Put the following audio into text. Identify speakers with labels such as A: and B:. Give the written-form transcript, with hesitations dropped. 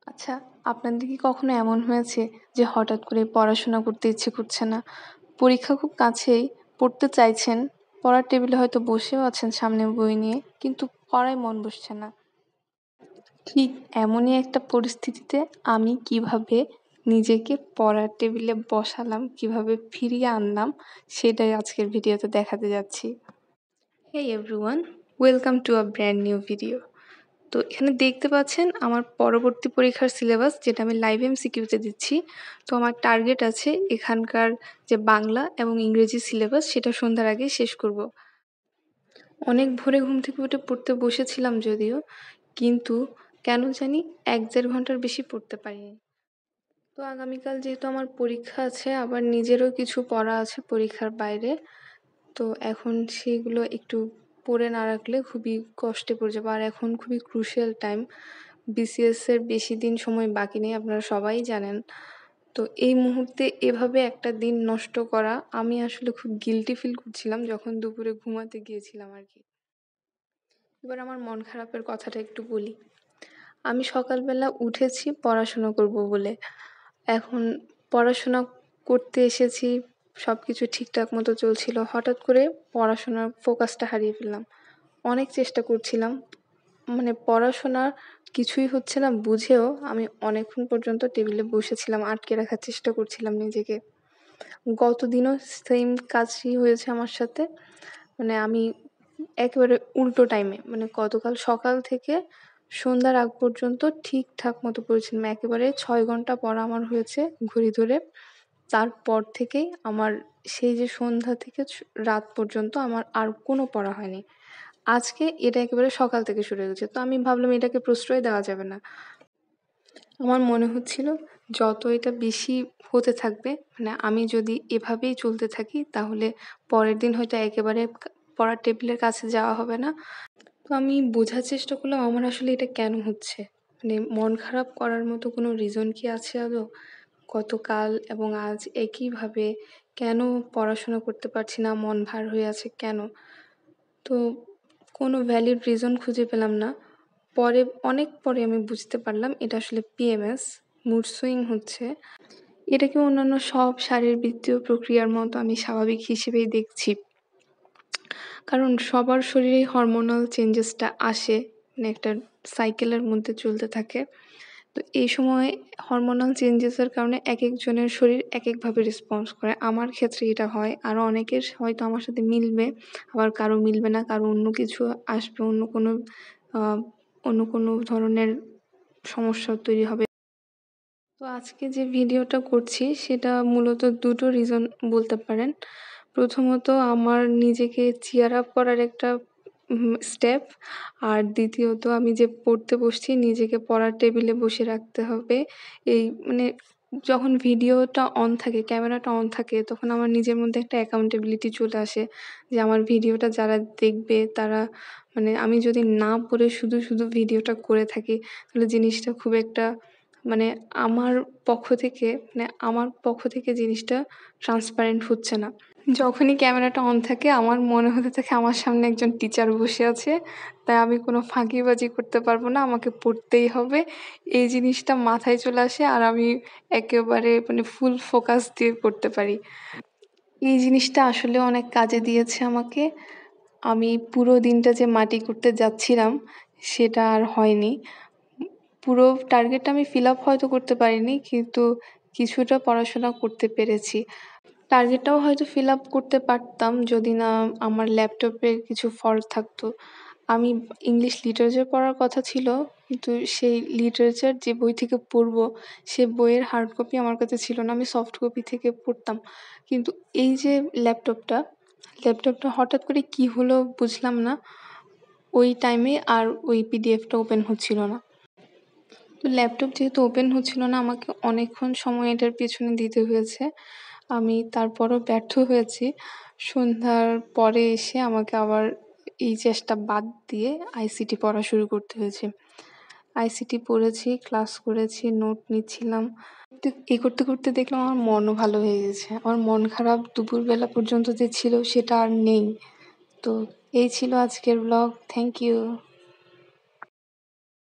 A: আচ্ছা, আপনাদের কি কখনো এমন হয়েছে যে হঠাৎ করে পড়াশোনা করতে ইচ্ছে করছে না? পরীক্ষা খুব কাছেই, পড়তে চাইছেন, পড়ার টেবিলে হয়তো বসেও আছেন সামনে বই নিয়ে, কিন্তু পড়ায় মন বসছে না। ঠিক এমনই একটা পরিস্থিতিতে আমি কিভাবে নিজেকে পড়ার টেবিলে বসালাম, কিভাবে ফিরিয়ে আনলাম, সেটাই আজকের ভিডিওতে দেখাতে যাচ্ছি। Hey everyone, welcome to a brand new video. তো এখানে দেখতে পাচ্ছেন আমার পরবর্তী পরীক্ষার সিলেবাস, যেটা আমি লাইভ এমসিকিউতে দিচ্ছি। তো আমার টার্গেট আছে এখানকার যে বাংলা এবং ইংরেজি সিলেবাস সেটা সন্ধ্যার আগে শেষ করব। অনেক ভোরে ঘুম থেকে উঠে পড়তে বসেছিলাম যদিও, কিন্তু কেন জানি 1-1.5 ঘন্টার বেশি পড়তে পারিনি। তো আগামীকাল যেহেতু আমার পরীক্ষা আছে, আবার নিজেরও কিছু পড়া আছে পরীক্ষার বাইরে, তো এখন সেগুলো একটু পড়ে না রাখলে খুবই কষ্টে পড়ে যাবো। আর এখন খুবই ক্রুশিয়াল টাইম। বিসিএস এর বেশি দিন সময় বাকি নেই, আপনারা সবাই জানেন। তো এই মুহূর্তে এভাবে একটা দিন নষ্ট করা, আমি আসলে খুব গিল্টি ফিল করছিলাম যখন দুপুরে ঘুমাতে গিয়েছিলাম আরকি। এবার আমার মন খারাপের কথাটা একটু বলি। আমি সকালবেলা উঠেছি পড়াশোনা করব বলে। এখন পড়াশোনা করতে এসেছি, সবকিছু ঠিকঠাক মতো চলছিল। হঠাৎ করে পড়াশোনার ফোকাসটা হারিয়ে ফেললাম। অনেক চেষ্টা করছিলাম। মানে পড়াশোনা কিছুই হচ্ছে না বুঝেও আমি অনেকক্ষণ পর্যন্ত টেবিলে বসেছিলাম, আটকে রাখার চেষ্টা করছিলাম নিজেকে। গতদিনও সেম কাজই হয়েছে আমার সাথে। মানে আমি একেবারে উল্টো টাইমে, মানে গতকাল সকাল থেকে সন্ধ্যার আগ পর্যন্ত ঠিকঠাক মতো পড়েছিলাম। একেবারে ৬ ঘন্টা পড়া আমার হয়েছে ঘড়ি ধরে। তারপর থেকেই আমার সেই যে সন্ধ্যা থেকে রাত পর্যন্ত আমার আর কোনো পড়া হয়নি। আজকে এটা একেবারে সকাল থেকে শুরু হয়েছে। তো আমি ভাবলাম এটাকে প্রশ্রয় দেওয়া যাবে না। আমার মনে হচ্ছিল যত এটা বেশি হতে থাকবে, মানে আমি যদি এভাবেই চলতে থাকি তাহলে পরের দিন হয়তো একেবারে পড়ার টেবিলের কাছে যাওয়া হবে না। তো আমি বোঝার চেষ্টা করলাম আমার আসলে এটা কেন হচ্ছে? মানে মন খারাপ করার মতো কোনো রিজন কি আছে আদৌ? গতকাল এবং আজ একইভাবে কেন পড়াশোনা করতে পারছি না, মন ভার হয়ে আছে কেন? তো কোনো ভ্যালিড রিজন খুঁজে পেলাম না। পরে অনেক পরে আমি বুঝতে পারলাম এটা আসলে পিএমএস, মুড সুইং হচ্ছে। এটাকে অন্যান্য সব শারীরবৃত্তীয় প্রক্রিয়ার মতো আমি স্বাভাবিক হিসেবেই দেখছি। কারণ সবার শরীরেই হরমোনাল চেঞ্জেসটা আসে, মানে একটা সাইকেলের মধ্যে চলতে থাকে। তো এই সময় হরমোনাল চেঞ্জেসের কারণে একেকজনের শরীর একেকভাবে রেসপন্স করে। আমার ক্ষেত্রে এটা হয়। আরও অনেকের হয়তো আমার সাথে মিলবে, আবার কারো মিলবে না, কারো অন্য কিছু আসবে, আ অন্য কোনো ধরনের সমস্যা তৈরি হবে। তো আজকে যে ভিডিওটা করছি সেটা মূলত ২ টো রিজন বলতে পারেন। প্রথমত আমার নিজেকে চিয়ার আপ করার একটা স্টেপ। আর দ্বিতীয়ত আমি যে পড়তে বসছি নিজেকে পড়ার টেবিলে বসে রাখতে হবে। এই মানে যখন ভিডিওটা অন থাকে, ক্যামেরাটা অন থাকে, তখন আমার নিজের মধ্যে একটা অ্যাকাউন্টেবিলিটি চলে আসে যে আমার ভিডিওটা যারা দেখবে তারা, মানে আমি যদি না পড়ে শুধু ভিডিওটা করে থাকি তাহলে জিনিসটা খুব একটা, মানে আমার পক্ষ থেকে জিনিসটা ট্রান্সপারেন্ট হচ্ছে না। যখনই ক্যামেরাটা অন থাকে আমার মনে হতে থাকে আমার সামনে একজন টিচার বসে আছে। তাই আমি কোনো ফাঁকিবাজি করতে পারবো না। আমাকে পড়তেই হবে। এই জিনিসটা মাথায় চলে আসে আর আমি একেবারে মানে ফুল ফোকাস দিয়ে পড়তে পারি। এই জিনিসটা আসলে অনেক কাজে দিয়েছে আমাকে। আমি পুরো দিনটা যে মাটি করতে যাচ্ছিলাম সেটা আর হয়নি। পুরো টার্গেটটা আমি ফিল আপ হয়তো করতে পারিনি, কিন্তু কিছুটা পড়াশোনা করতে পেরেছি। টার্গেটটাও হয়তো ফিল আপ করতে পারতাম যদি না আমার ল্যাপটপের কিছু ফল্ট থাকতো। আমি ইংলিশ লিটারেচার পড়ার কথা ছিল, কিন্তু সেই লিটারেচার যে বই থেকে পড়বো, সে বইয়ের হার্ড কপি আমার কাছে ছিল না। আমি সফট কপি থেকে পড়তাম। কিন্তু এই যে ল্যাপটপটা হঠাৎ করে কী হলো বুঝলাম না। ওই টাইমে আর ওই পিডিএফটা ওপেন হচ্ছিল না। তো ল্যাপটপ যেহেতু ওপেন হচ্ছিল না, আমাকে অনেকক্ষণ সময় এটার পেছনে দিতে হয়েছে। আমি তারপরও ব্যর্থ হয়েছি। সন্ধ্যার পরে এসে আমাকে আবার এই চেষ্টা বাদ দিয়ে আইসিটি পড়া শুরু করতে হয়েছে। আইসিটি পড়েছি, ক্লাস করেছি, নোট নিচ্ছিলাম। করতে দেখলাম আমার মনও ভালো হয়ে গেছে। আমার মন খারাপ দুপুরবেলা পর্যন্ত যে ছিল সেটা আর নেই। তো এই ছিল আজকের ব্লগ। Thank you.